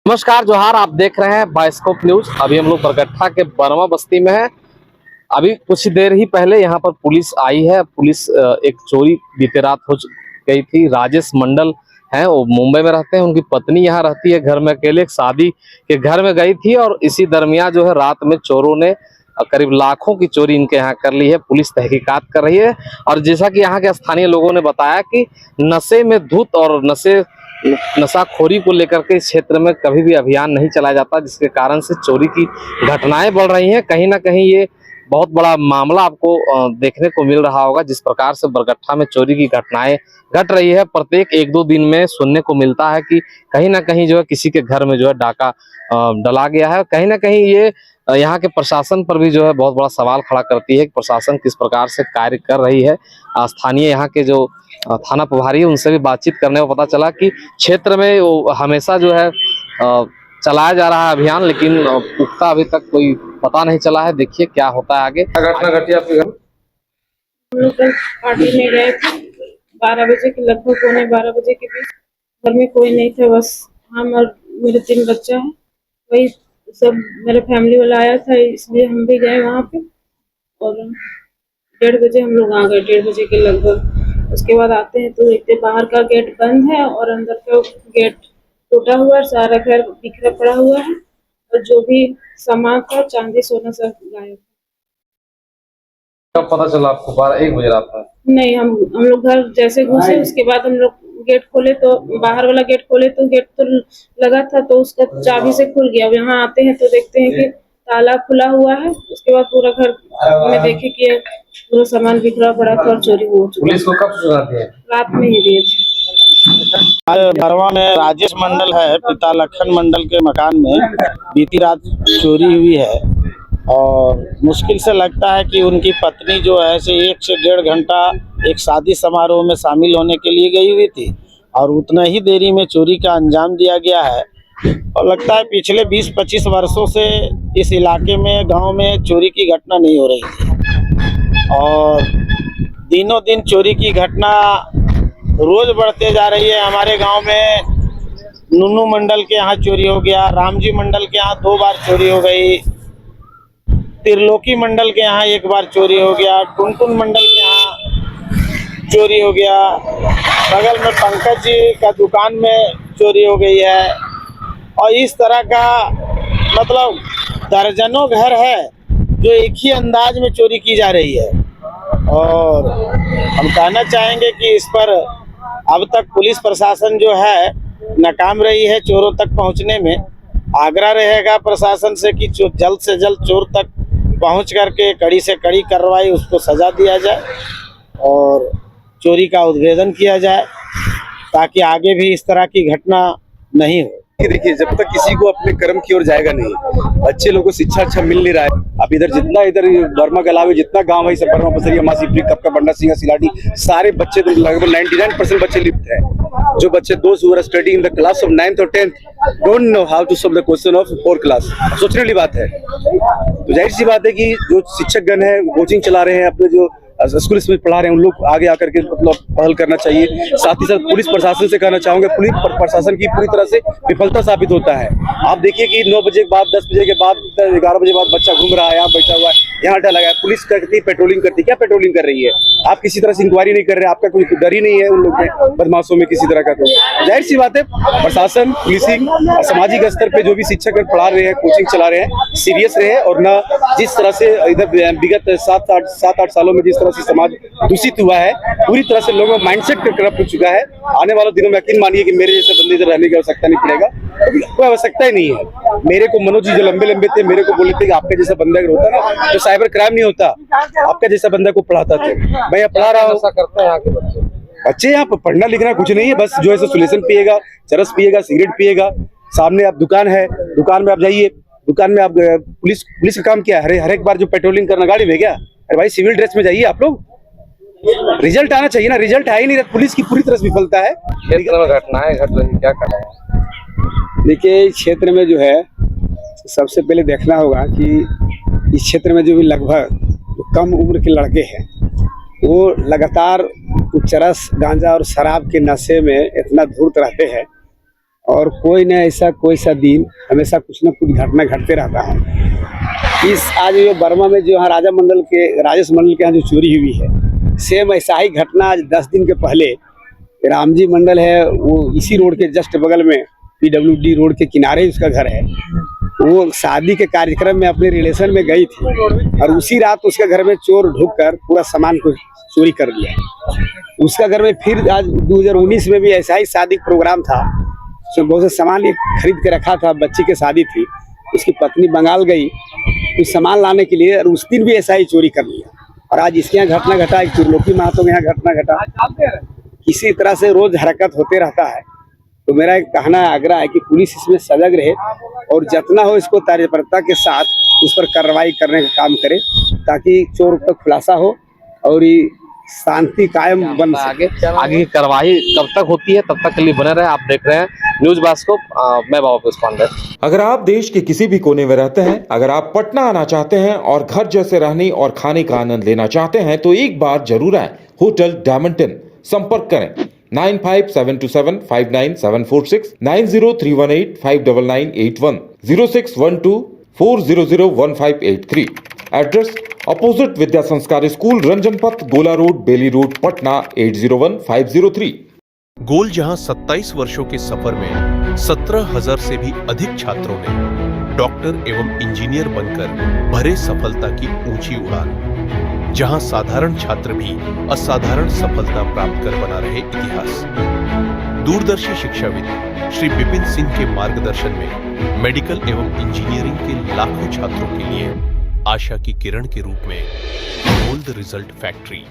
नमस्कार जोहार। आप देख रहे हैं बाइस्कोप न्यूज। अभी हम लोग बरगट्ठा के बरमा बस्ती में हैं। अभी कुछ देर ही पहले यहाँ पर पुलिस आई है। पुलिस एक चोरी बीते रात हो गई थी। राजेश मंडल हैं, वो मुंबई में रहते हैं। उनकी पत्नी यहाँ रहती है घर में अकेले। एक शादी के घर में गई थी और इसी दरमियान जो है रात में चोरों ने करीब लाखों की चोरी इनके यहाँ कर ली है। पुलिस तहकीकात कर रही है। और जैसा कि यहाँ के स्थानीय लोगों ने बताया कि नशे में धुत और नशाखोरी को लेकर के इस क्षेत्र में कभी भी अभियान नहीं चलाया जाता, जिसके कारण से चोरी की घटनाएं बढ़ रही हैं। कहीं ना कहीं ये बहुत बड़ा मामला आपको देखने को मिल रहा होगा। जिस प्रकार से बरगट्ठा में चोरी की घटनाएं घट रही है, प्रत्येक एक दो दिन में सुनने को मिलता है कि कहीं ना कहीं जो है किसी के घर में जो है डाका डला गया है। कहीं ना कहीं ये यहाँ के प्रशासन पर भी जो है बहुत बड़ा सवाल खड़ा करती है कि प्रशासन किस प्रकार से कार्य कर रही है। स्थानीय यहाँ के जो थाना प्रभारी है उनसे भी बातचीत करने में पता चला कि क्षेत्र में वो हमेशा जो है चलाया जा रहा है अभियान, लेकिन पुख्ता अभी तक कोई पता नहीं चला है। देखिए क्या होता है आगे। क्या घटना घटी आपके घर? हम लोग कल पार्टी में गए थे 12 बजे के लगभग, पौने 12 बजे के बीच। घर में कोई नहीं था, बस हम और मेरे 3 बच्चा है। वही सब मेरा फैमिली वाला आया था, इसलिए हम भी गए वहाँ पे। और 1:30 बजे हम लोग आ गए, 1:30 बजे के लगभग। उसके बाद आते हैं तो देखते बाहर का गेट बंद है और अंदर का गेट टूटा हुआ है। सारा घर बिखरा पड़ा हुआ है और जो भी सामान था, चांदी सोना सब गायब। कब पता चला आपको? 12-1 बजे रात में? नहीं, हम लोग घर जैसे घुसे उसके बाद हम लोग गेट खोले तो बाहर वाला गेट खोले तो गेट तो लगा था, तो उसका चाबी से खुल गया। अब यहाँ आते हैं तो देखते हैं कि ताला खुला हुआ है। उसके बाद पूरा घर में देखे कि पूरा सामान बिखरा पड़ा था और चोरी हो चुकी। पुलिस को कब सूचना दी? रात में ही दिए थे। बरवा में राजेश मंडल है, पिता लखन मंडल के मकान में बीती रात चोरी हुई है। और मुश्किल से लगता है कि उनकी पत्नी जो है से 1 से 1.5 घंटा एक शादी समारोह में शामिल होने के लिए गई हुई थी और उतना ही देरी में चोरी का अंजाम दिया गया है। और लगता है पिछले 20-25 वर्षों से इस इलाके में, गांव में चोरी की घटना नहीं हो रही थी और दिनों दिन चोरी की घटना रोज बढ़ते जा रही है। हमारे गांव में नुन्नू मंडल के यहाँ चोरी हो गया, रामजी मंडल के यहाँ 2 बार चोरी हो गई, त्रिलोकी मंडल के यहाँ 1 बार चोरी हो गया, टुनटुन मंडल के यहाँ चोरी हो गया, बगल में पंकज जी का दुकान में चोरी हो गई है। और इस तरह का मतलब दर्जनों घर है जो एक ही अंदाज में चोरी की जा रही है। और हम कहना चाहेंगे कि इस पर अब तक पुलिस प्रशासन जो है नाकाम रही है चोरों तक पहुंचने में। आग्रह रहेगा प्रशासन से कि जल्द से जल्द चोर तक पहुंच करके कड़ी से कड़ी कार्रवाई, उसको सजा दिया जाए और चोरी का उद्भेदन किया जाए ताकि आगे भी इस तरह की घटना नहीं हो। देखिए, जब तक किसी को अपने कर्म की ओर जाएगा नहीं, अच्छे लोगों को शिक्षा अच्छा मिल नहीं रहा है। अब इधर बर्मा के अलावा जितना गांव है, सब बर्मा, बसरिया, मासीपुरी, कपका, बंडा सिंह, सिलाटी, सारे बच्चे तो लगभग 99% बच्चे लिप्त है। जो बच्चे दोस्त who are studying in the class of 9th और 10th don't know how to solve the question of 4th class. सोचने वाली बात है। तो जाहिर सी बात है कि जो शिक्षकगण है कोचिंग चला रहे हैं, अपने जो स्कूल में पढ़ा रहे हैं, उन लोग आगे आकर के मतलब पहल करना चाहिए। साथ ही साथ पुलिस प्रशासन से कहना चाहूंगा, पुलिस प्रशासन की पूरी तरह से विफलता साबित होता है। आप देखिए कि 9 बजे के बाद, 10 बजे के बाद, 11 बजे बाद बच्चा घूम रहा है, यहाँ बैठा हुआ है, यहाँ अड्डा लगा है, पुलिस करती पेट्रोलिंग करती, क्या पेट्रोलिंग कर रही है? आप किसी तरह से इंक्वायरी नहीं कर रहे, आपका कोई डर ही नहीं है उन लोग में, बदमाशों में किसी तरह का। तो जाहिर सी बात है प्रशासन, पुलिसिंग, सामाजिक स्तर पे जो भी शिक्षक पढ़ा रहे हैं, कोचिंग चला रहे हैं, सीरियस रहे। और न जिस तरह से इधर विगत 7-8 सालों में जिस तरह से समाज दूषित हुआ है, पूरी तरह से लोगों का माइंडसेट करप्ट हो चुका है। आने वाले दिनों में यकीन मानिए कि मेरे जैसे बंदे इधर रहने की आवश्यकता नहीं पड़ेगा, कोई आवश्यकता ही नहीं है। मेरे को मनोज जी जो लंबे थे, मेरे को बोले थे कि आपका जैसा बंदा अगर होता ना तो साइबर क्राइम नहीं होता, आपका जैसा बंदा को पढ़ाता थे। मैं यहाँ पढ़ा रहा हूँ। करते हैं यहाँ के बच्चे यहाँ पर पढ़ना लिखना कुछ नहीं है, बस जो है सोलेशन पिएगा, चरस पिएगा, सिगरेट पिएगा। सामने आप दुकान है, दुकान में आप जाइए, दुकान में आप पुलिस का काम क्या है? हर एक बार जो पेट्रोलिंग करना गाड़ी में क्या? अरे भाई सिविल ड्रेस में जाइए आप लोग। रिजल्ट आना चाहिए ना, रिजल्ट है ही नहीं। पुलिस की पूरी तरह से विफलता है। घटनाएं घट रही, क्या कर रहे हैं? देखिए, इस क्षेत्र में जो है सबसे पहले देखना होगा कि इस क्षेत्र में जो भी लगभग कम उम्र के लड़के हैं वो लगातार चरस, गांजा और शराब के नशे में इतना धूर्त रहते हैं और कोई न ऐसा कोई सा दिन हमेशा कुछ न कुछ घटना घटते रहता है। इस आज जो बर्मा में जो यहाँ राजेश मंडल के यहाँ जो चोरी हुई है, सेम ऐसा ही घटना आज 10 दिन के पहले रामजी मंडल है, वो इसी रोड के जस्ट बगल में PWD रोड के किनारे ही उसका घर है। वो शादी के कार्यक्रम में अपने रिलेशन में गई थी और उसी रात उसके घर में चोर ढुककर पूरा सामान को चोरी कर लिया। उसका घर में फिर आज 2019 में भी ऐसा ही शादी प्रोग्राम था, उसमें बहुत से सामान खरीद के रखा था, बच्ची की शादी थी, उसकी पत्नी बंगाल गई कुछ सामान लाने के लिए और उस दिन भी ऐसा ही चोरी कर लिया। और आज इसके यहाँ घटना घटा, एक त्रिलोकी महतो के यहाँ घटना घटा। इसी तरह से रोज हरकत होते रहता है। तो मेरा एक कहना आग्रह है कि पुलिस इसमें सजग रहे और जितना हो इसको तत्परता के साथ उस पर कार्रवाई करने का काम करे, ताकि चोर का खुलासा हो और ये शांति कायम बन सके। आगे की कार्रवाई कब तक होती है तब तक के लिए बने रहे। आप देख रहे हैं न्यूज बास्कोप, मैं बाबा पुष्पांडे। अगर आप देश के किसी भी कोने में रहते हैं, अगर आप पटना आना चाहते हैं और घर जैसे रहने और खाने का आनंद लेना चाहते हैं, तो एक बार जरूर आए होटल डायमंटन। संपर्क करें 9572759746, 9031859981, 0612400158 एड्रेस अपोजिट विद्या संस्कार स्कूल, रंजन पथ, गोला रोड, बेली रोड, पटना 801503। गोल जहां 27 वर्षों के सफर में 17,000 से भी अधिक छात्रों ने डॉक्टर एवं इंजीनियर बनकर भरे सफलता की ऊंची उड़ान, जहां साधारण छात्र भी असाधारण सफलता प्राप्त कर बना रहे इतिहास। दूरदर्शी शिक्षाविद श्री विपिन सिंह के मार्गदर्शन में मेडिकल एवं इंजीनियरिंग के लाखों छात्रों के लिए आशा की किरण के रूप में गोल्ड रिजल्ट फैक्ट्री